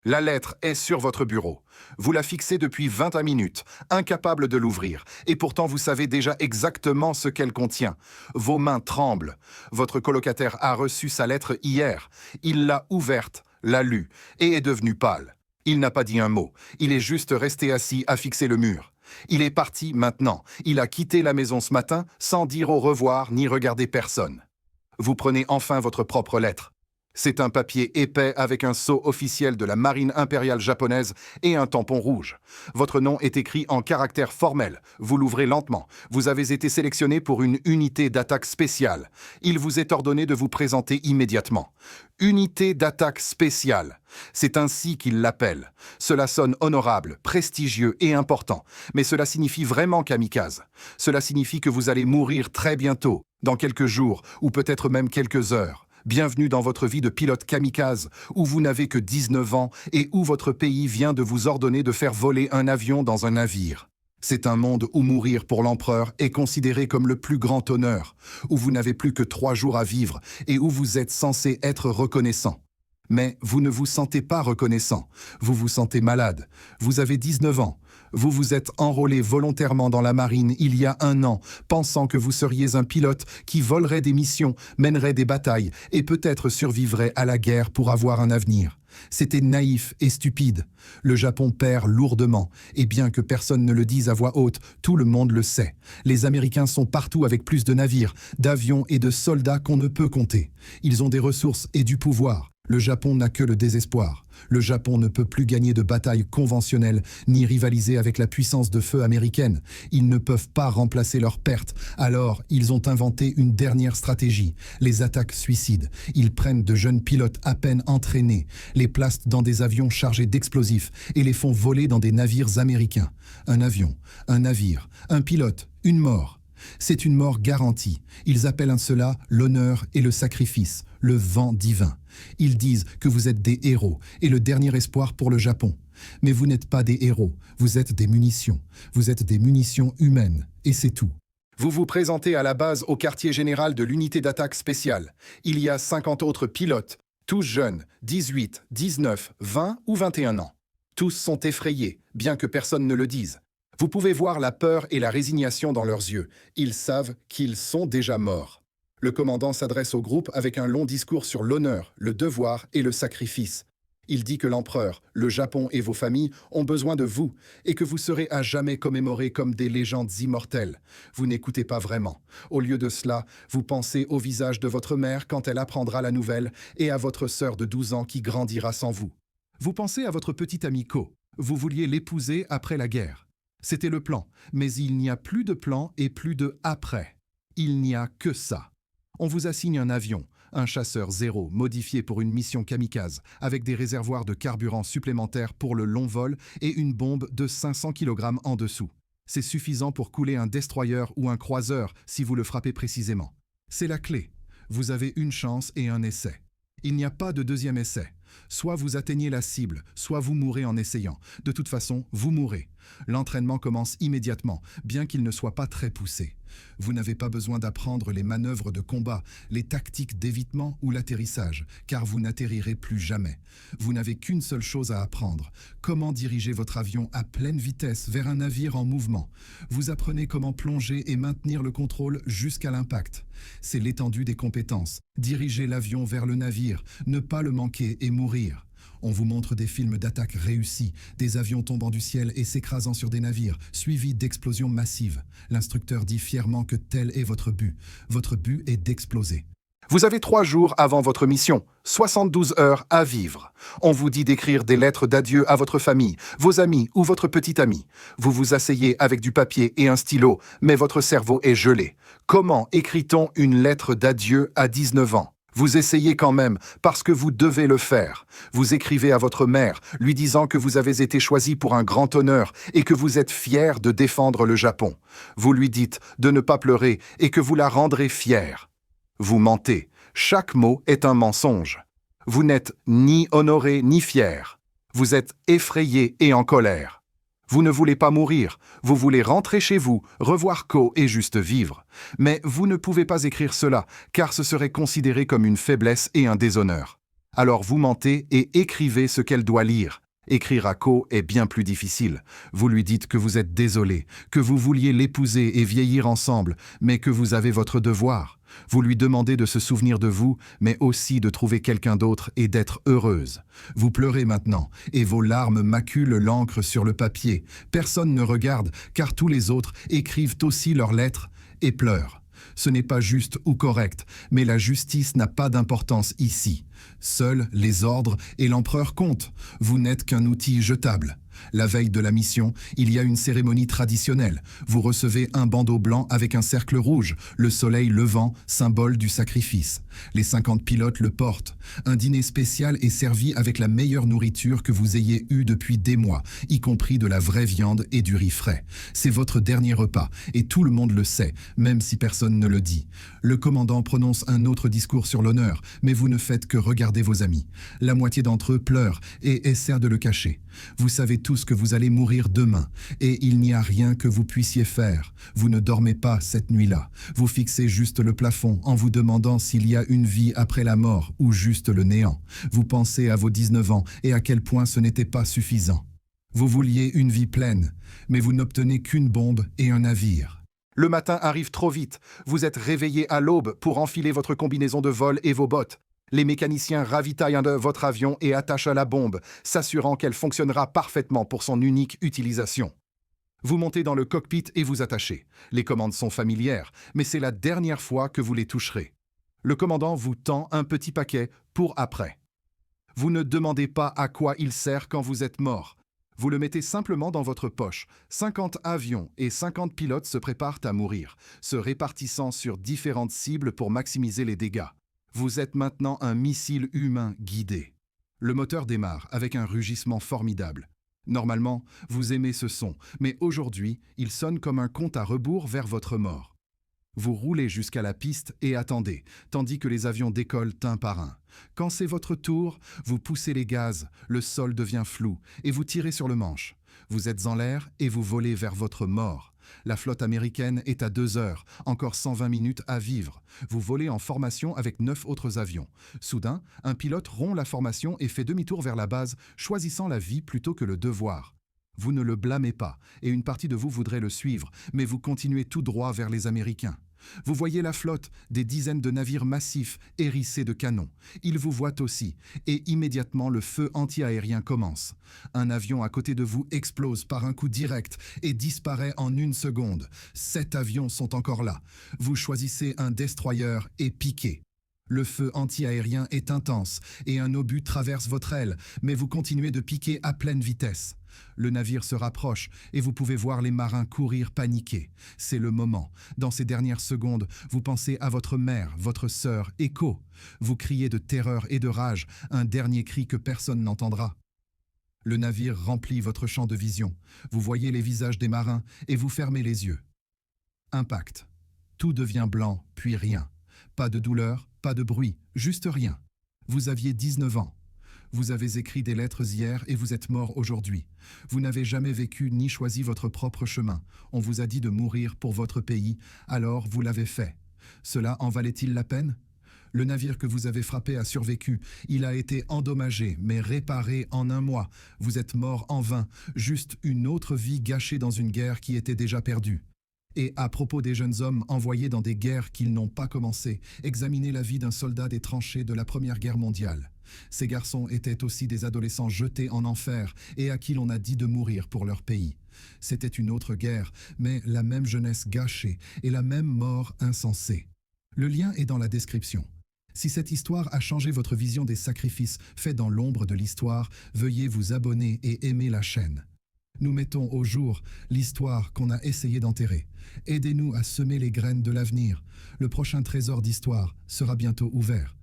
La lettre est sur votre bureau. Vous la fixez depuis 21 minutes, incapable de l'ouvrir, et pourtant vous savez déjà exactement ce qu'elle contient. Vos mains tremblent. Votre colocataire a reçu sa lettre hier. Il l'a ouverte, l'a lue, et est devenu pâle. Il n'a pas dit un mot. Il est juste resté assis à fixer le mur. Il est parti maintenant. Il a quitté la maison ce matin sans dire au revoir ni regarder personne. Vous prenez enfin votre propre lettre. C'est un papier épais avec un sceau officiel de la marine impériale japonaise et un tampon rouge. Votre nom est écrit en caractères formels. Vous l'ouvrez lentement. Vous avez été sélectionné pour une unité d'attaque spéciale. Il vous est ordonné de vous présenter immédiatement. Unité d'attaque spéciale. C'est ainsi qu'il l'appelle. Cela sonne honorable, prestigieux et important. Mais cela signifie vraiment kamikaze. Cela signifie que vous allez mourir très bientôt, dans quelques jours ou peut-être même quelques heures. Bienvenue dans votre vie de pilote kamikaze, où vous n'avez que 19 ans et où votre pays vient de vous ordonner de faire voler un avion dans un navire. C'est un monde où mourir pour l'empereur est considéré comme le plus grand honneur, où vous n'avez plus que 3 jours à vivre et où vous êtes censé être reconnaissant. Mais vous ne vous sentez pas reconnaissant, vous vous sentez malade, vous avez 19 ans. Vous vous êtes enrôlé volontairement dans la marine il y a 1 an, pensant que vous seriez un pilote qui volerait des missions, mènerait des batailles et peut-être survivrait à la guerre pour avoir un avenir. C'était naïf et stupide. Le Japon perd lourdement, et bien que personne ne le dise à voix haute, tout le monde le sait. Les Américains sont partout avec plus de navires, d'avions et de soldats qu'on ne peut compter. Ils ont des ressources et du pouvoir. Le Japon n'a que le désespoir. Le Japon ne peut plus gagner de batailles conventionnelles, ni rivaliser avec la puissance de feu américaine. Ils ne peuvent pas remplacer leurs pertes. Alors, ils ont inventé une dernière stratégie, les attaques suicides. Ils prennent de jeunes pilotes à peine entraînés, les placent dans des avions chargés d'explosifs et les font voler dans des navires américains. Un avion, un navire, un pilote, une mort. C'est une mort garantie. Ils appellent cela l'honneur et le sacrifice, le vent divin. Ils disent que vous êtes des héros et le dernier espoir pour le Japon. Mais vous n'êtes pas des héros, vous êtes des munitions. Vous êtes des munitions humaines, et c'est tout. Vous vous présentez à la base au quartier général de l'unité d'attaque spéciale. Il y a 50 autres pilotes, tous jeunes, 18, 19, 20 ou 21 ans. Tous sont effrayés, bien que personne ne le dise. Vous pouvez voir la peur et la résignation dans leurs yeux. Ils savent qu'ils sont déjà morts. Le commandant s'adresse au groupe avec un long discours sur l'honneur, le devoir et le sacrifice. Il dit que l'empereur, le Japon et vos familles ont besoin de vous et que vous serez à jamais commémorés comme des légendes immortelles. Vous n'écoutez pas vraiment. Au lieu de cela, vous pensez au visage de votre mère quand elle apprendra la nouvelle et à votre sœur de 12 ans qui grandira sans vous. Vous pensez à votre petit ami Ko. Vous vouliez l'épouser après la guerre. C'était le plan, mais il n'y a plus de plan et plus de après. Il n'y a que ça. On vous assigne un avion, un chasseur zéro modifié pour une mission kamikaze, avec des réservoirs de carburant supplémentaires pour le long vol et une bombe de 500 kg en dessous. C'est suffisant pour couler un destroyer ou un croiseur si vous le frappez précisément. C'est la clé. Vous avez une chance et un essai. Il n'y a pas de deuxième essai. Soit vous atteignez la cible, soit vous mourrez en essayant. De toute façon, vous mourrez. L'entraînement commence immédiatement, bien qu'il ne soit pas très poussé. Vous n'avez pas besoin d'apprendre les manœuvres de combat, les tactiques d'évitement ou l'atterrissage, car vous n'atterrirez plus jamais. Vous n'avez qu'une seule chose à apprendre, comment diriger votre avion à pleine vitesse vers un navire en mouvement. Vous apprenez comment plonger et maintenir le contrôle jusqu'à l'impact. C'est l'étendue des compétences. Diriger l'avion vers le navire, ne pas le manquer et mourir. On vous montre des films d'attaque réussis, des avions tombant du ciel et s'écrasant sur des navires, suivis d'explosions massives. L'instructeur dit fièrement que tel est votre but. Votre but est d'exploser. Vous avez 3 jours avant votre mission, 72 heures à vivre. On vous dit d'écrire des lettres d'adieu à votre famille, vos amis ou votre petit ami. Vous vous asseyez avec du papier et un stylo, mais votre cerveau est gelé. Comment écrit-on une lettre d'adieu à 19 ans ? Vous essayez quand même, parce que vous devez le faire. Vous écrivez à votre mère, lui disant que vous avez été choisi pour un grand honneur et que vous êtes fier de défendre le Japon. Vous lui dites de ne pas pleurer et que vous la rendrez fière. Vous mentez. Chaque mot est un mensonge. Vous n'êtes ni honoré ni fier. Vous êtes effrayé et en colère. Vous ne voulez pas mourir, vous voulez rentrer chez vous, revoir Ko et juste vivre. Mais vous ne pouvez pas écrire cela, car ce serait considéré comme une faiblesse et un déshonneur. Alors vous mentez et écrivez ce qu'elle doit lire. Écrire à Ko est bien plus difficile. Vous lui dites que vous êtes désolé, que vous vouliez l'épouser et vieillir ensemble, mais que vous avez votre devoir. Vous lui demandez de se souvenir de vous, mais aussi de trouver quelqu'un d'autre et d'être heureuse. Vous pleurez maintenant, et vos larmes maculent l'encre sur le papier. Personne ne regarde, car tous les autres écrivent aussi leurs lettres et pleurent. Ce n'est pas juste ou correct, mais la justice n'a pas d'importance ici. Seuls les ordres et l'empereur comptent. Vous n'êtes qu'un outil jetable. La veille de la mission, il y a une cérémonie traditionnelle. Vous recevez un bandeau blanc avec un cercle rouge, le soleil levant, symbole du sacrifice. Les 50 pilotes le portent. Un dîner spécial est servi avec la meilleure nourriture que vous ayez eue depuis des mois, y compris de la vraie viande et du riz frais. C'est votre dernier repas, et tout le monde le sait, même si personne ne le dit. Le commandant prononce un autre discours sur l'honneur, mais vous ne faites que regarder vos amis. La moitié d'entre eux pleurent et essaient de le cacher. Vous savez tous que vous allez mourir demain, et il n'y a rien que vous puissiez faire. Vous ne dormez pas cette nuit-là. Vous fixez juste le plafond en vous demandant s'il y a une vie après la mort ou juste le néant. Vous pensez à vos 19 ans et à quel point ce n'était pas suffisant. Vous vouliez une vie pleine, mais vous n'obtenez qu'une bombe et un navire. Le matin arrive trop vite. Vous êtes réveillé à l'aube pour enfiler votre combinaison de vol et vos bottes. Les mécaniciens ravitaillent votre avion et attachent à la bombe, s'assurant qu'elle fonctionnera parfaitement pour son unique utilisation. Vous montez dans le cockpit et vous attachez. Les commandes sont familières, mais c'est la dernière fois que vous les toucherez. Le commandant vous tend un petit paquet pour après. Vous ne demandez pas à quoi il sert quand vous êtes mort. Vous le mettez simplement dans votre poche. 50 avions et 50 pilotes se préparent à mourir, se répartissant sur différentes cibles pour maximiser les dégâts. Vous êtes maintenant un missile humain guidé. Le moteur démarre avec un rugissement formidable. Normalement, vous aimez ce son, mais aujourd'hui, il sonne comme un compte à rebours vers votre mort. Vous roulez jusqu'à la piste et attendez, tandis que les avions décollent un par un. Quand c'est votre tour, vous poussez les gaz, le sol devient flou et vous tirez sur le manche. Vous êtes en l'air et vous volez vers votre mort. La flotte américaine est à 2 heures, encore 120 minutes à vivre. Vous volez en formation avec 9 autres avions. Soudain, un pilote rompt la formation et fait demi-tour vers la base, choisissant la vie plutôt que le devoir. Vous ne le blâmez pas, et une partie de vous voudrait le suivre, mais vous continuez tout droit vers les Américains. Vous voyez la flotte, des dizaines de navires massifs hérissés de canons. Ils vous voient aussi, et immédiatement le feu anti-aérien commence. Un avion à côté de vous explose par un coup direct et disparaît en 1 seconde. 7 avions sont encore là. Vous choisissez un destroyer et piquez. Le feu anti-aérien est intense et un obus traverse votre aile, mais vous continuez de piquer à pleine vitesse. Le navire se rapproche et vous pouvez voir les marins courir paniqués. C'est le moment. Dans ces dernières secondes, vous pensez à votre mère, votre sœur, Echo. Vous criez de terreur et de rage, un dernier cri que personne n'entendra. Le navire remplit votre champ de vision. Vous voyez les visages des marins et vous fermez les yeux. Impact. Tout devient blanc, puis rien. Pas de douleur, pas de bruit, juste rien. Vous aviez 19 ans. Vous avez écrit des lettres hier et vous êtes mort aujourd'hui. Vous n'avez jamais vécu ni choisi votre propre chemin. On vous a dit de mourir pour votre pays, alors vous l'avez fait. Cela en valait-il la peine ? Le navire que vous avez frappé a survécu. Il a été endommagé, mais réparé en 1 mois. Vous êtes mort en vain, juste une autre vie gâchée dans une guerre qui était déjà perdue. Et à propos des jeunes hommes envoyés dans des guerres qu'ils n'ont pas commencées, examinez la vie d'un soldat des tranchées de la Première Guerre mondiale. Ces garçons étaient aussi des adolescents jetés en enfer et à qui l'on a dit de mourir pour leur pays. C'était une autre guerre, mais la même jeunesse gâchée et la même mort insensée. Le lien est dans la description. Si cette histoire a changé votre vision des sacrifices faits dans l'ombre de l'histoire, veuillez vous abonner et aimer la chaîne. Nous mettons au jour l'histoire qu'on a essayé d'enterrer. Aidez-nous à semer les graines de l'avenir. Le prochain trésor d'histoire sera bientôt ouvert.